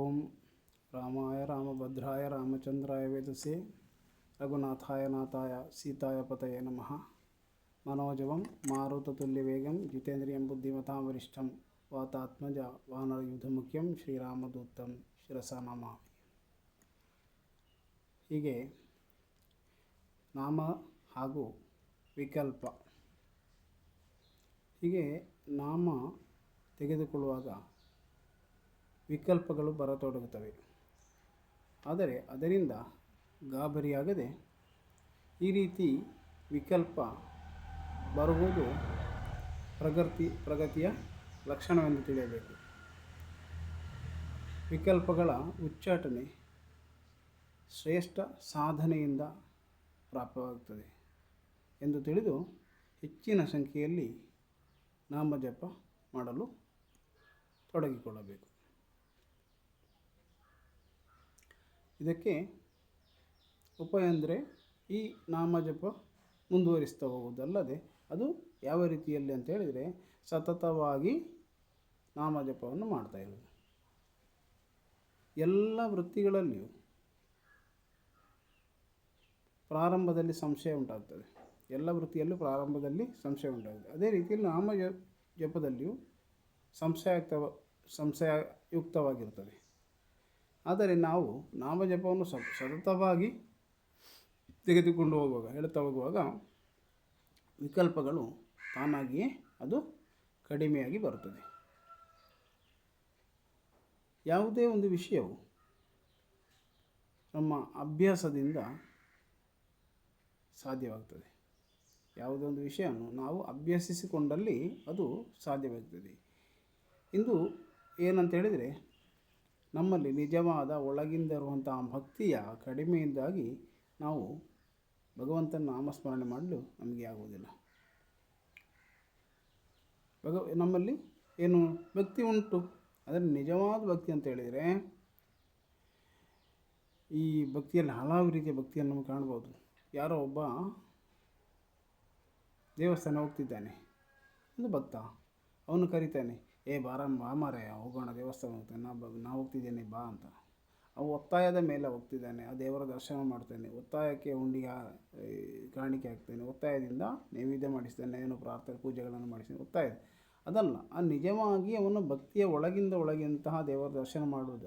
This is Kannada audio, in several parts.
ಓಂ ರಾಮಾಯ ರಾಮಭದ್ರಾಯ ರಾಮಚಂದ್ರಾಯ ವೇದಸೆ ರಘುನಾಥಾಯ ನಾಥಾಯ ಸೀತಾಯ ಪತಯೇ ನಮಃ. ಮನೋಜವಂ ಮಾರುತತುಲ್ಯವೇಗಂ ಜಿತೇಂದ್ರಿಯಂ ಬುದ್ಧಿಮತಾಂ ವರಿಷ್ಠಂ ವಾತಾತ್ಮಜ ವಾನರಯುಧಮುಖ್ಯಂ ಶ್ರೀರಾಮದೂತಂ ಶಿರಸಾ ನಮಾಮಿ. ಹೀಗೆ ನಾಮ ಹಾಗೂ ವಿಕಲ್ಪ, ಹೀಗೆ ನಾಮ ತೆಗೆದುಕೊಳ್ಳುವಾಗ ವಿಕಲ್ಪಗಳು ಬರತೊಡಗುತ್ತವೆ. ಆದರೆ ಅದರಿಂದ ಗಾಬರಿಯಾಗದೆ ಈ ರೀತಿ ವಿಕಲ್ಪ ಬರುವುದು ಪ್ರಗತಿಯ ಲಕ್ಷಣವೆಂದು ತಿಳಿಯಬೇಕು. ವಿಕಲ್ಪಗಳ ಉಚ್ಚಾಟನೆ ಶ್ರೇಷ್ಠ ಸಾಧನೆಯಿಂದ ಪ್ರಾಪ್ತವಾಗುತ್ತದೆ ಎಂದು ತಿಳಿದು ಹೆಚ್ಚಿನ ಸಂಖ್ಯೆಯಲ್ಲಿ ನಾಮಜಪ ಮಾಡಲು ತೊಡಗಿಕೊಳ್ಳಬೇಕು. ಇದಕ್ಕೆ ಉಪಾಯ ಅಂದರೆ ಈ ನಾಮಜಪ ಮುಂದುವರಿಸ್ತಾ ಹೋಗುವುದಲ್ಲದೆ ಅದು ಯಾವ ರೀತಿಯಲ್ಲಿ ಅಂತ ಹೇಳಿದರೆ ಸತತವಾಗಿ ನಾಮಜಪವನ್ನು ಮಾಡ್ತಾ ಇರೋದು. ಎಲ್ಲ ವೃತ್ತಿಗಳಲ್ಲಿಯೂ ಪ್ರಾರಂಭದಲ್ಲಿ ಸಂಶಯ ಉಂಟಾಗ್ತದೆ. ಎಲ್ಲ ವೃತ್ತಿಯಲ್ಲೂ ಪ್ರಾರಂಭದಲ್ಲಿ ಸಂಶಯ ಉಂಟಾಗುತ್ತದೆ. ಅದೇ ರೀತಿಯಲ್ಲಿ ಜಪದಲ್ಲಿಯೂ ಸಂಶಯಯುಕ್ತವಾಗಿರುತ್ತದೆ. ಆದರೆ ನಾವು ನಾಮಜಪವನ್ನು ಸತತವಾಗಿ ತೆಗೆದುಕೊಂಡು ಹೇಳ್ತಾ ಹೋಗುವಾಗ ವಿಕಲ್ಪಗಳು ತಾನಾಗಿಯೇ ಅದು ಕಡಿಮೆಯಾಗಿ ಬರುತ್ತದೆ. ಯಾವುದೇ ಒಂದು ವಿಷಯವು ನಮ್ಮ ಅಭ್ಯಾಸದಿಂದ ಸಾಧ್ಯವಾಗ್ತದೆ. ಯಾವುದೇ ಒಂದು ವಿಷಯವನ್ನು ನಾವು ಅಭ್ಯಸಿಸಿಕೊಂಡಲ್ಲಿ ಅದು ಸಾಧ್ಯವಾಗ್ತದೆ. ಇಂದು ಏನಂತ ಹೇಳಿದರೆ ನಮ್ಮಲ್ಲಿ ನಿಜವಾದ ಒಳಗಿಂದ ಇರುವಂತಹ ಭಕ್ತಿಯ ಕಡಿಮೆಯಿಂದಾಗಿ ನಾವು ಭಗವಂತನ ನಾಮಸ್ಮರಣೆ ಮಾಡಲು ನಮಗೆ ಆಗುವುದಿಲ್ಲ. ನಮ್ಮಲ್ಲಿ ಏನು ಭಕ್ತಿ ಉಂಟು, ಅದರಲ್ಲಿ ನಿಜವಾದ ಭಕ್ತಿ ಅಂತ ಹೇಳಿದರೆ ಈ ಭಕ್ತಿಯಲ್ಲಿ ಹಲವು ರೀತಿಯ ಭಕ್ತಿಯನ್ನು ನಮಗೆ ಕಾಣ್ಬೋದು. ಯಾರೋ ಒಬ್ಬ ದೇವಸ್ಥಾನ ಹೋಗ್ತಿದ್ದಾನೆ, ಒಂದು ಭಕ್ತ, ಅವನು ಕರೀತಾನೆ, ಬಾ ಮಾರಾಯ ಹೋಗೋಣ ದೇವಸ್ಥಾನ ಹೋಗ್ತಾನೆ, ನಾ ಹೋಗ್ತಿದ್ದೇನೆ ಬಾ ಅಂತ. ಅವು ಒತ್ತಾಯದ ಮೇಲೆ ಹೋಗ್ತಿದ್ದಾನೆ, ಆ ದೇವರ ದರ್ಶನ ಮಾಡ್ತಾನೆ, ಒತ್ತಾಯಕ್ಕೆ ಹುಂಡಿಗೆ ಕಾಣಿಕೆ ಹಾಕ್ತಾನೆ, ಒತ್ತಾಯದಿಂದ ನೈವೇದ್ಯ ಮಾಡಿಸ್ತಾನೆ, ಏನು ಪ್ರಾರ್ಥನೆ ಪೂಜೆಗಳನ್ನು ಮಾಡಿಸ್ತಾನೆ, ಒತ್ತಾಯ ಅದಲ್ಲ. ಆ ನಿಜವಾಗಿ ಅವನು ಭಕ್ತಿಯ ಒಳಗಿಂತಹ ದೇವರ ದರ್ಶನ ಮಾಡುವುದು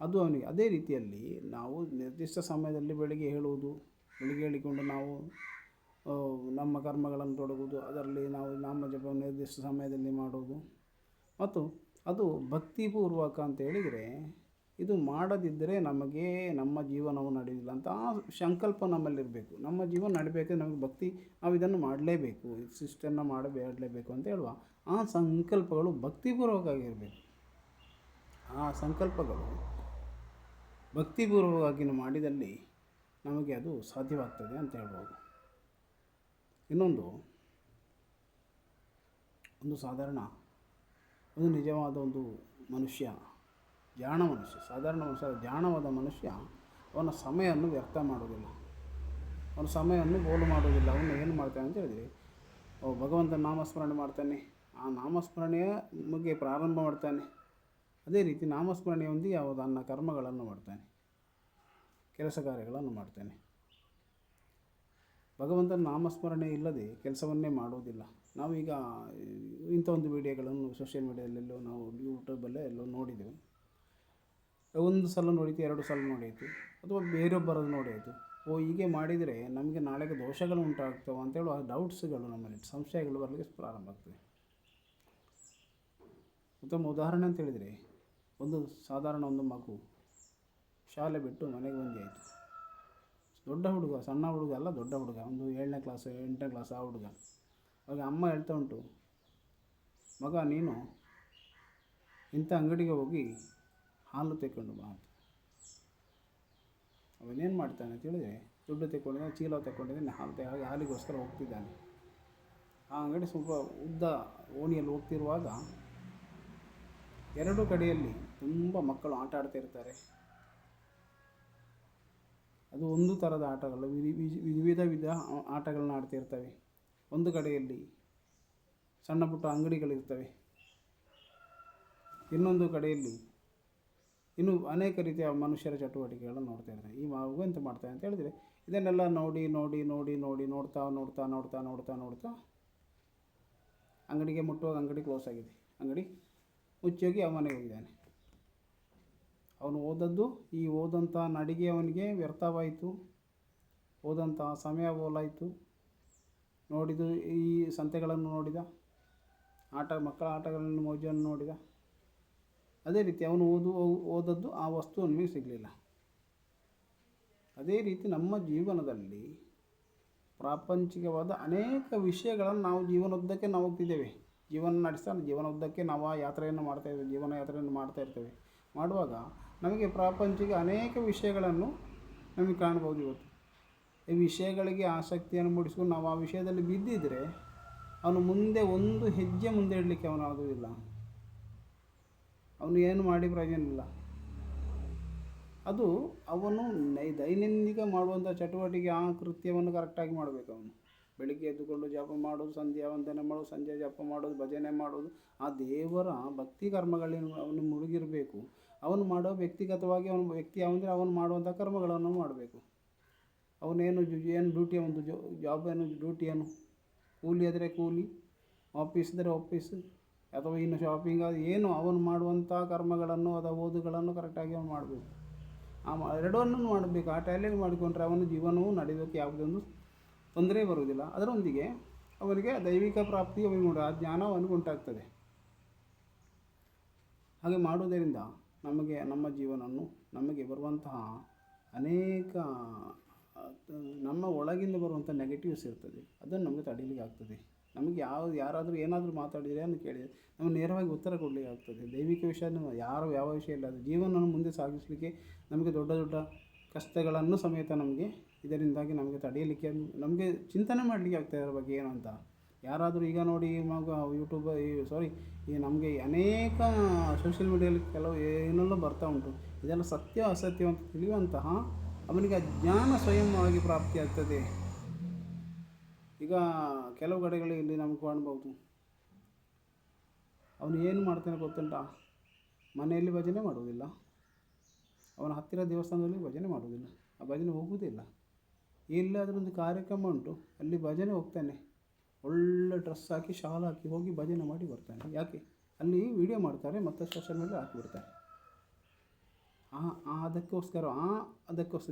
ಅದು ಅವನಿಗೆ. ಅದೇ ರೀತಿಯಲ್ಲಿ ನಾವು ನಿರ್ದಿಷ್ಟ ಸಮಯದಲ್ಲಿ ಬೆಳಿಗ್ಗೆ ಹೇಳಿಕೊಂಡು ನಾವು ನಮ್ಮ ಕರ್ಮಗಳನ್ನು ತೊಡಗುವುದು, ಅದರಲ್ಲಿ ನಾವು ನಾಮಜಪ ನಿರ್ದಿಷ್ಟ ಸಮಯದಲ್ಲಿ ಮಾಡುವುದು, ಮತ್ತು ಅದು ಭಕ್ತಿಪೂರ್ವಕ ಅಂತ ಹೇಳಿದರೆ ಇದು ಮಾಡದಿದ್ದರೆ ನಮಗೆ ನಮ್ಮ ಜೀವನವು ನಡೆಯುವುದಿಲ್ಲ ಅಂತ ಆ ಸಂಕಲ್ಪ ನಮ್ಮಲ್ಲಿರಬೇಕು. ನಮ್ಮ ಜೀವನ ನಡೀಬೇಕಾದ್ರೆ ನಮಗೆ ಭಕ್ತಿ, ನಾವು ಇದನ್ನು ಮಾಡಲೇಬೇಕು, ಇಷ್ಟನ್ನು ಮಾಡಲೇಬೇಕು ಅಂತ ಹೇಳುವ ಆ ಸಂಕಲ್ಪಗಳು ಭಕ್ತಿಪೂರ್ವಕವಾಗಿರಬೇಕು. ಆ ಸಂಕಲ್ಪಗಳು ಭಕ್ತಿಪೂರ್ವಕವಾಗಿ ಮಾಡಿದಲ್ಲಿ ನಮಗೆ ಅದು ಸಾಧ್ಯವಾಗ್ತದೆ ಅಂತ ಹೇಳ್ಬೋದು. ಇನ್ನೊಂದು ಸಾಧಾರಣ ಒಂದು ನಿಜವಾದ ಒಂದು ಮನುಷ್ಯ, ಸಾಧಾರಣ ಮನುಷ್ಯ, ಜಾಣವಾದ ಮನುಷ್ಯ ಅವನ ಸಮಯವನ್ನು ವ್ಯರ್ಥ ಮಾಡೋದಿಲ್ಲ, ಅವನ ಸಮಯವನ್ನು ಗೋಲು ಮಾಡೋದಿಲ್ಲ. ಅವನು ಏನು ಮಾಡ್ತಾನೆ ಅಂತ ಹೇಳಿದರೆ ಭಗವಂತನ ನಾಮಸ್ಮರಣೆ ಮಾಡ್ತಾನೆ, ಆ ನಾಮಸ್ಮರಣೆಯ ಬಗ್ಗೆ ಪ್ರಾರಂಭ ಮಾಡ್ತಾನೆ. ಅದೇ ರೀತಿ ನಾಮಸ್ಮರಣೆಯೊಂದಿಗೆ ತನ್ನ ಕರ್ಮಗಳನ್ನು ಮಾಡ್ತಾನೆ, ಕೆಲಸ ಕಾರ್ಯಗಳನ್ನು ಮಾಡ್ತಾನೆ. ಭಗವಂತನ ನಾಮಸ್ಮರಣೆ ಇಲ್ಲದೆ ಕೆಲಸವನ್ನೇ ಮಾಡುವುದಿಲ್ಲ. ನಾವೀಗ ಇಂಥ ಒಂದು ವಿಡಿಯೋಗಳನ್ನು ಸೋಷಿಯಲ್ ಮೀಡಿಯಾದಲ್ಲೆಲ್ಲೋ ನಾವು ಯೂಟ್ಯೂಬಲ್ಲೇ ಎಲ್ಲೋ ನೋಡಿದೆವು. ಒಂದು ಸಲ ನೋಡಿತು, 2 ಸಲ ನೋಡಿತು, ಅಥವಾ ಬೇರೊಬ್ಬರದ್ದು ನೋಡಿತು. ಹೀಗೆ ಮಾಡಿದರೆ ನಮಗೆ ನಾಳೆಗೆ ದೋಷಗಳು ಉಂಟಾಗ್ತವೆ ಅಂತೇಳುವ ಡೌಟ್ಸ್ಗಳು, ನಮ್ಮಲ್ಲಿ ಸಂಶಯಗಳು ಬರಲಿಕ್ಕೆ ಪ್ರಾರಂಭ ಆಗ್ತದೆ. ಉತ್ತಮ ಉದಾಹರಣೆ ಅಂತ ಹೇಳಿದರೆ, ಸಾಧಾರಣ ಒಂದು ಮಗು ಶಾಲೆ ಬಿಟ್ಟು ಮನೆಗೆ ಬಂದಾಯಿತು. ದೊಡ್ಡ ಹುಡುಗ, ಸಣ್ಣ ಹುಡುಗ ಅಲ್ಲ, ದೊಡ್ಡ ಹುಡುಗ, ಒಂದು 7ನೇ ಕ್ಲಾಸ್ 8ನೇ ಕ್ಲಾಸ್ ಆ ಹುಡುಗ. ಆಗ ಅಮ್ಮ ಹೇಳ್ತಾ ಉಂಟು, ಮಗ ನೀನು ಇಂಥ ಅಂಗಡಿಗೆ ಹೋಗಿ ಹಾಲು ತೆಕ್ಕೊಂಡು ಬಾ ಅಂತ. ಅವನೇನು ಮಾಡ್ತಾನೆ ಅಂತ ಹೇಳಿದರೆ, ದುಡ್ಡು ತೆಕ್ಕೊಂಡಿದ್ದಾನೆ, ಚೀಲ ತೆಕ್ಕೊಂಡಿದ್ದಾನೆ, ಹಾಲಿಗೋಸ್ಕರ ಹೋಗ್ತಿದ್ದಾನೆ. ಆ ಅಂಗಡಿ ಸ್ವಲ್ಪ ಉದ್ದ ಓಣಿಯಲ್ಲಿ ಹೋಗ್ತಿರುವಾಗ 2 ಕಡೆಯಲ್ಲಿ ತುಂಬ ಮಕ್ಕಳು ಆಟ ಆಡ್ತಾ ಇರ್ತಾರೆ. ಅದು ಒಂದು ಥರದ ಆಟಗಳು, ವಿಧ ಆಟಗಳನ್ನ ಆಡ್ತಾ ಇರ್ತವೆ. ಒಂದು ಕಡೆಯಲ್ಲಿ ಸಣ್ಣ ಪುಟ್ಟ ಅಂಗಡಿಗಳಿರ್ತವೆ, ಇನ್ನೊಂದು ಕಡೆಯಲ್ಲಿ ಇನ್ನು ಅನೇಕ ರೀತಿಯ ಮನುಷ್ಯರ ಚಟುವಟಿಕೆಗಳನ್ನು ನೋಡ್ತಾ ಇರ್ತಾರೆ. ಈ ಮಗು ಎಂತ ಮಾಡ್ತಾರೆ ಅಂತ ಹೇಳಿದರೆ, ಇದನ್ನೆಲ್ಲ ನೋಡಿ ನೋಡಿ ನೋಡಿ ನೋಡಿ ನೋಡ್ತಾ ನೋಡ್ತಾ ನೋಡ್ತಾ ನೋಡ್ತಾ ನೋಡ್ತಾ ಅಂಗಡಿಗೆ ಮುಟ್ಟುವಾಗ ಅಂಗಡಿ ಕ್ಲೋಸ್ ಆಗಿದೆ, ಅಂಗಡಿ ಮುಚ್ಚೋಗಿ ಅವನ ಮನೆಗೆ ಹೋಗಿದ್ದಾನೆ. ಅವನು ಓದದ್ದು, ಈ ಓದಂಥ ನಡಿಗೆ ಅವನಿಗೆ ವ್ಯರ್ಥವಾಯಿತು, ಓದಂಥ ಸಮಯ ಹೋಲಾಯಿತು. ನೋಡಿದ್ದು ಈ ಸಂತೆಗಳನ್ನು ನೋಡಿದ, ಮಕ್ಕಳ ಆಟಗಳನ್ನು ಮೋಜನ್ನು ನೋಡಿದ. ಅದೇ ರೀತಿ ಅವನು ಓದದ್ದು ಆ ವಸ್ತು ಅವನಿಗೆ ಸಿಗಲಿಲ್ಲ. ಅದೇ ರೀತಿ ನಮ್ಮ ಜೀವನದಲ್ಲಿ ಪ್ರಾಪಂಚಿಕವಾದ ಅನೇಕ ವಿಷಯಗಳನ್ನು ನಾವು ಜೀವನೋದ್ದಕ್ಕೆ ನಾವು ಹೋಗ್ತಿದ್ದೇವೆ. ಜೀವನ ನಡೆಸ್ತಾ ಜೀವನೋದ್ದಕ್ಕೆ ನಾವು ಆ ಯಾತ್ರೆಯನ್ನು ಮಾಡ್ತಾಯಿದ್ದೇವೆ, ಜೀವನ ಯಾತ್ರೆಯನ್ನು ಮಾಡ್ತಾ ಇರ್ತೇವೆ. ಮಾಡುವಾಗ ನಮಗೆ ಪ್ರಾಪಂಚಿಕ ಅನೇಕ ವಿಷಯಗಳನ್ನು ನಮಗೆ ಕಾಣ್ಬೋದು. ಇವತ್ತು ಈ ವಿಷಯಗಳಿಗೆ ಆಸಕ್ತಿಯನ್ನು ಮೂಡಿಸ್ಕೊಂಡು ನಾವು ಆ ವಿಷಯದಲ್ಲಿ ಬಿದ್ದಿದ್ದರೆ ಅವನು ಮುಂದೆ ಒಂದು ಹೆಜ್ಜೆ ಮುಂದೆ ಇಡಲಿಕ್ಕೆ ಅವನು ಆಗೋದಿಲ್ಲ. ಅವನು ಏನು ಮಾಡಿ ಪ್ರಯೋಜನ ಇಲ್ಲ. ಅದು ಅವನು ದೈನಂದಿನ ಮಾಡುವಂಥ ಚಟುವಟಿಕೆ, ಆ ಕೃತ್ಯವನ್ನು ಕರೆಕ್ಟಾಗಿ ಮಾಡಬೇಕು. ಅವನು ಬೆಳಿಗ್ಗೆ ಎದ್ದುಕೊಂಡು ಜಪ ಮಾಡೋದು, ಸಂಧ್ಯಾ ವಂದನೆ ಮಾಡೋದು, ಸಂಜೆ ಜಪ ಮಾಡೋದು, ಭಜನೆ ಮಾಡೋದು, ಆ ದೇವರ ಭಕ್ತಿ ಕರ್ಮಗಳಲ್ಲಿ ಅವನು ಮುಳುಗಿರಬೇಕು. ಅವನು ಮಾಡೋ ವ್ಯಕ್ತಿಗತವಾಗಿ ಅವನು ವ್ಯಕ್ತಿ ಅಂದರೆ ಅವನು ಮಾಡುವಂಥ ಕರ್ಮಗಳನ್ನು ಮಾಡಬೇಕು. ಅವನೇನು ಏನು ಡ್ಯೂಟಿ, ಒಂದು ಜಾಬ್ ಏನು ಡ್ಯೂಟಿ, ಏನು ಕೂಲಿ ಆದರೆ ಕೂಲಿ, ಆಫೀಸ್ ಇದ್ದರೆ ಆಫೀಸು, ಅಥವಾ ಇನ್ನು ಶಾಪಿಂಗ್, ಅದು ಏನು ಅವನು ಮಾಡುವಂಥ ಕರ್ಮಗಳನ್ನು ಅಥವಾ ಓದುಗಳನ್ನು ಕರೆಕ್ಟಾಗಿ ಅವನು ಮಾಡಬೇಕು. ಎರಡನ್ನೂ ಮಾಡಬೇಕು. ಆ ಟ್ಯಾಲೆಂಟ್ ಮಾಡಿಕೊಂಡ್ರೆ ಅವನ ಜೀವನವು ನಡೆಯೋಕ್ಕೆ ಯಾವುದೊಂದು ತೊಂದರೆ ಬರುವುದಿಲ್ಲ. ಅದರೊಂದಿಗೆ ಅವನಿಗೆ ದೈವಿಕ ಪ್ರಾಪ್ತಿ ಅವನಿಗೆ ಆ ಜ್ಞಾನ ಅವನಿಗೆ ಉಂಟಾಗ್ತದೆ. ಹಾಗೆ ಮಾಡುವುದರಿಂದ ನಮಗೆ ನಮ್ಮ ಜೀವನವನ್ನು, ನಮಗೆ ಬರುವಂತಹ ಅನೇಕ ನಮ್ಮ ಒಳಗಿಂದ ಬರುವಂಥ ನೆಗೆಟಿವ್ಸ್ ಇರ್ತದೆ, ಅದನ್ನು ನಮಗೆ ತಡೀಲಿಕ್ಕೆ ಆಗ್ತದೆ. ನಮಗೆ ಯಾರಾದರೂ ಏನಾದರೂ ಮಾತಾಡಿದರೆ ಅದನ್ನು ಕೇಳಿದರೆ ನಮಗೆ ನೇರವಾಗಿ ಉತ್ತರ ಕೊಡಲಿಕ್ಕೆ ಆಗ್ತದೆ. ದೈವಿಕ ವಿಷಯ ಯಾವ ವಿಷಯ ಇಲ್ಲ, ಅದು ಜೀವನವನ್ನು ಮುಂದೆ ಸಾಗಿಸಲಿಕ್ಕೆ ನಮಗೆ ದೊಡ್ಡ ದೊಡ್ಡ ಕಷ್ಟಗಳನ್ನು ಸಮೇತ ನಮಗೆ ಇದರಿಂದಾಗಿ ನಮಗೆ ತಡೆಯಲಿಕ್ಕೆ, ನಮಗೆ ಚಿಂತನೆ ಮಾಡಲಿಕ್ಕೆ ಆಗ್ತದೆ ಅದರ ಬಗ್ಗೆ ಏನು ಅಂತ. ಯಾರಾದರೂ ಈಗ ನೋಡಿ ಯೂಟ್ಯೂಬ್ ಈ ನಮಗೆ ಅನೇಕ ಸೋಷಿಯಲ್ ಮೀಡಿಯಲ್ಲಿ ಕೆಲವು ಏನೆಲ್ಲ ಬರ್ತಾ ಉಂಟು, ಇದೆಲ್ಲ ಸತ್ಯ ಅಸತ್ಯ ಅಂತ ತಿಳಿಯುವಂತಹ ಅವನಿಗೆ ಜ್ಞಾನ ಸ್ವಯಂವಾಗಿ ಪ್ರಾಪ್ತಿಯಾಗ್ತದೆ. ಈಗ ಕೆಲವು ಕಡೆಗಳಲ್ಲಿ ನಮಗೆ ಕಾಣ್ಬೋದು, ಅವನು ಏನು ಮಾಡ್ತಾನೆ ಗೊತ್ತುಂಟ, ಮನೆಯಲ್ಲಿ ಭಜನೆ ಮಾಡುವುದಿಲ್ಲ, ಅವನ ಹತ್ತಿರ ದೇವಸ್ಥಾನದಲ್ಲಿ ಭಜನೆ ಮಾಡುವುದಿಲ್ಲ, ಆ ಭಜನೆ ಹೋಗುವುದಿಲ್ಲ. ಎಲ್ಲಾದರೂ ಒಂದು ಕಾರ್ಯಕ್ರಮ ಉಂಟು, ಅಲ್ಲಿ ಭಜನೆ ಹೋಗ್ತಾನೆ, ಒಳ್ಳೆ ಡ್ರೆಸ್ ಹಾಕಿ ಶಾಲ್ ಹಾಕಿ ಹೋಗಿ ಭಜನೆ ಮಾಡಿ ಬರ್ತಾನೆ. ಯಾಕೆ? ಅಲ್ಲಿ ವಿಡಿಯೋ ಮಾಡ್ತಾರೆ ಮತ್ತು ಸೋಷಿಯಲ್ ಮೀಡಿಯಾ ಹಾಕಿಬಿಡ್ತಾರೆ. ಅದಕ್ಕೋಸ್ಕರ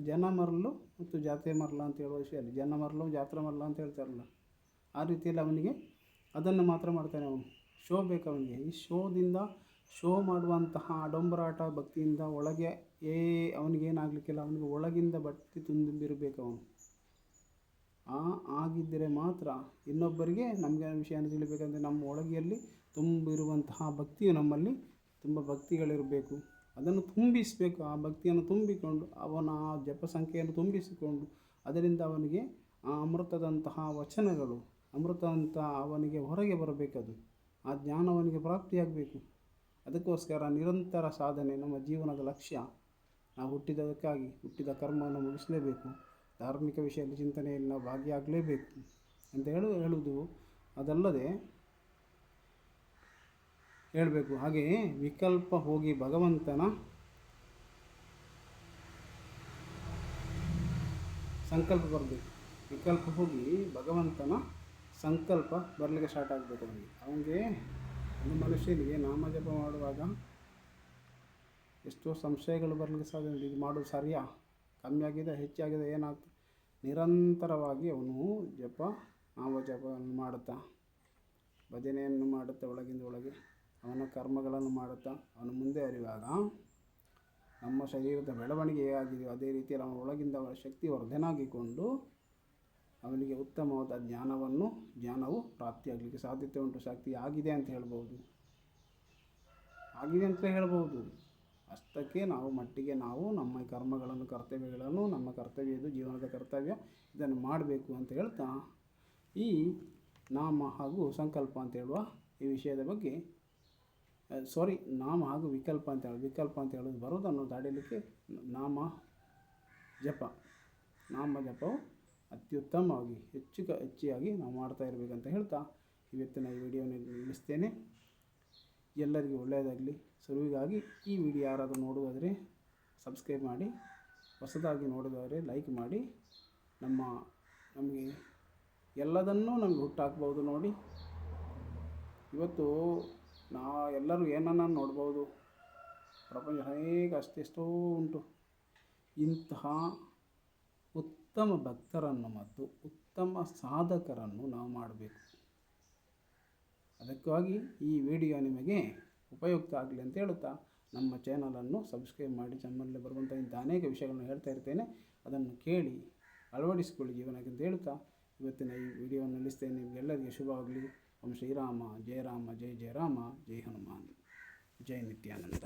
ಜನ ಮರಲು ಮತ್ತು ಜಾತ್ರೆ ಮರಲ ಅಂತ ಹೇಳುವ ವಿಷಯದಲ್ಲಿ, ಜನ ಮರಲು ಜಾತ್ರೆ ಮರಲ ಅಂತ ಹೇಳ್ತಾರಲ್ಲ, ಆ ರೀತಿಯಲ್ಲಿ ಅವನಿಗೆ ಅದನ್ನು ಮಾತ್ರ ಮಾಡ್ತಾನೆ. ಅವನು ಶೋ ಬೇಕು ಅವನಿಗೆ. ಈ ಶೋ ಮಾಡುವಂತಹ ಆಡಂಬರಾಟ ಭಕ್ತಿಯಿಂದ ಒಳಗೆ ಅವನಿಗೇನಾಗಲಿಕ್ಕಿಲ್ಲ, ಅವನಿಗೆ ಒಳಗಿಂದ ಭಕ್ತಿ ತುಂಬಿರಬೇಕು ಅವನು. ಆಗಿದ್ದರೆ ಮಾತ್ರ ಇನ್ನೊಬ್ಬರಿಗೆ ನಮಗೆ ವಿಷಯನ ತಿಳಿಬೇಕಂದ್ರೆ ನಮ್ಮ ಒಳಗೆಯಲ್ಲಿ ತುಂಬಿರುವಂತಹ ಭಕ್ತಿಯು, ನಮ್ಮಲ್ಲಿ ತುಂಬ ಭಕ್ತಿಗಳಿರಬೇಕು, ಅದನ್ನು ತುಂಬಿಸಬೇಕು. ಆ ಭಕ್ತಿಯನ್ನು ತುಂಬಿಕೊಂಡು ಅವನ ಆ ಜಪ ಸಂಖ್ಯೆಯನ್ನು ತುಂಬಿಸಿಕೊಂಡು ಅದರಿಂದ ಅವನಿಗೆ ಆ ಅಮೃತದಂತಹ ವಚನಗಳು, ಅಮೃತ ಅಂತ ಅವನಿಗೆ ಹೊರಗೆ ಬರಬೇಕದು, ಆ ಜ್ಞಾನ ಅವನಿಗೆ ಪ್ರಾಪ್ತಿಯಾಗಬೇಕು. ಅದಕ್ಕೋಸ್ಕರ ನಿರಂತರ ಸಾಧನೆ ನಮ್ಮ ಜೀವನದ ಲಕ್ಷ್ಯ. ನಾವು ಹುಟ್ಟಿದ ಕರ್ಮವನ್ನು ಮುಗಿಸಲೇಬೇಕು, ಧಾರ್ಮಿಕ ವಿಷಯದಲ್ಲಿ ಚಿಂತನೆಯಲ್ಲಿ ನಾವು ಭಾಗಿಯಾಗಲೇಬೇಕು ಅಂತ ಹೇಳುವುದು. ಅದಲ್ಲದೆ ಹೇಳಬೇಕು. ಹಾಗೆಯೇ ವಿಕಲ್ಪ ಹೋಗಿ ಭಗವಂತನ ಸಂಕಲ್ಪ ಬರಬೇಕು. ವಿಕಲ್ಪ ಹೋಗಿ ಭಗವಂತನ ಸಂಕಲ್ಪ ಬರಲಿಕ್ಕೆ ಸ್ಟಾರ್ಟ್ ಆಗಬೇಕು. ಅವನಿಗೆ ಒಂದು ಮನುಷ್ಯನಿಗೆ ನಾಮಜಪ ಮಾಡುವಾಗ ಎಷ್ಟೋ ಸಂಶಯಗಳು ಬರಲಿಕ್ಕೆ ಸಾಧ್ಯ. ಇದು ಮಾಡೋದು ಸರಿಯಾ, ಕಮ್ಮಿ ಆಗಿದೆ, ಹೆಚ್ಚಾಗಿದೆ, ಏನಾಗ್ತದೆ? ನಿರಂತರವಾಗಿ ಅವನು ನಾಮಜಪವನ್ನು ಮಾಡುತ್ತಾ, ಭಜನೆಯನ್ನು ಮಾಡುತ್ತಾ, ಒಳಗಿಂದ ಒಳಗೆ ಅವನ ಕರ್ಮಗಳನ್ನು ಮಾಡುತ್ತಾ ಅವನು ಮುಂದೆ ಅರಿವಾಗ ನಮ್ಮ ಶರೀರದ ಬೆಳವಣಿಗೆ ಹೇಗಾಗಿದೆಯೋ ಅದೇ ರೀತಿಯಲ್ಲಿ ಅವನ ಒಳಗಿಂದ ಅವನ ಶಕ್ತಿ ವರ್ಧನಾಗಿಕೊಂಡು ಅವನಿಗೆ ಉತ್ತಮವಾದ ಜ್ಞಾನವು ಪ್ರಾಪ್ತಿಯಾಗಲಿಕ್ಕೆ ಸಾಧ್ಯತೆ ಉಂಟು. ಶಕ್ತಿ ಆಗಿದೆ ಅಂತ ಹೇಳ್ಬೋದು. ಅಷ್ಟಕ್ಕೆ ಮಟ್ಟಿಗೆ ನಾವು ನಮ್ಮ ಕರ್ಮಗಳನ್ನು, ಕರ್ತವ್ಯಗಳನ್ನು, ನಮ್ಮ ಕರ್ತವ್ಯ ಇದು ಜೀವನದ ಕರ್ತವ್ಯ, ಇದನ್ನು ಮಾಡಬೇಕು ಅಂತ ಹೇಳ್ತಾ ಈ ನಾಮ ಹಾಗೂ ಸಂಕಲ್ಪ ಅಂತ ಹೇಳುವ ಈ ವಿಷಯದ ಬಗ್ಗೆ ನಾಮ ಹಾಗೂ ವಿಕಲ್ಪ ಅಂತ ಹೇಳೋದು ಬರೋದನ್ನು ತಡೆಯಲಿಕ್ಕೆ ನಾಮ ಜಪವು ಅತ್ಯುತ್ತಮವಾಗಿ ಹೆಚ್ಚಾಗಿ ನಾವು ಮಾಡ್ತಾ ಇರಬೇಕಂತ ಹೇಳ್ತಾ ಇವತ್ತಿನ ಈ ವಿಡಿಯೋನ ನಿಲ್ಲಿಸ್ತೇನೆ. ಎಲ್ಲರಿಗೂ ಒಳ್ಳೆಯದಾಗಲಿ. ಸುರುವಿಗಾಗಿ ಈ ವಿಡಿಯೋ ಯಾರಾದರೂ ನೋಡುವುದಾದರೆ ಸಬ್ಸ್ಕ್ರೈಬ್ ಮಾಡಿ, ಹೊಸದಾಗಿ ನೋಡೋದಾದರೆ ಲೈಕ್ ಮಾಡಿ. ನಮಗೆ ಎಲ್ಲದನ್ನೂ ನಮಗೆ ಹುಟ್ಟಾಕ್ಬೋದು ನೋಡಿ. ಇವತ್ತು ಎಲ್ಲರೂ ಏನನ್ನ ನೋಡ್ಬೋದು, ಪ್ರಪಂಚ ಅನೇಕ ಅಷ್ಟೆಷ್ಟೋ ಉಂಟು. ಇಂತಹ ಉತ್ತಮ ಭಕ್ತರನ್ನು ಮತ್ತು ಉತ್ತಮ ಸಾಧಕರನ್ನು ನಾವು ಮಾಡಬೇಕು. ಅದಕ್ಕಾಗಿ ಈ ವಿಡಿಯೋ ನಿಮಗೆ ಉಪಯುಕ್ತ ಆಗಲಿ ಅಂತ ಹೇಳುತ್ತಾ ನಮ್ಮ ಚಾನಲನ್ನು ಸಬ್ಸ್ಕ್ರೈಬ್ ಮಾಡಿ. ನಮ್ಮಲ್ಲಿ ಬರುವಂಥ ಇಂಥ ಅನೇಕ ವಿಷಯಗಳನ್ನು ಹೇಳ್ತಾ ಇರ್ತೇನೆ, ಅದನ್ನು ಕೇಳಿ ಅಳವಡಿಸಿಕೊಳ್ಳಿ ಜೀವನಕ್ಕೆ ಅಂತ ಹೇಳುತ್ತಾ ಇವತ್ತಿನ ಈ ವಿಡಿಯೋವನ್ನು ನಿಲ್ಲಿಸ್ತೇನೆ. ನಿಮಗೆಲ್ಲರಿಗೆ ಶುಭವಾಗಲಿ. ಓಂ ಶ್ರೀರಾಮ ಜಯ ರಾಮ ಜಯ ಜಯ ರಾಮ, ಜೈ ಹನುಮಾನ್, ಜೈ ನಿತ್ಯಾನಂದ.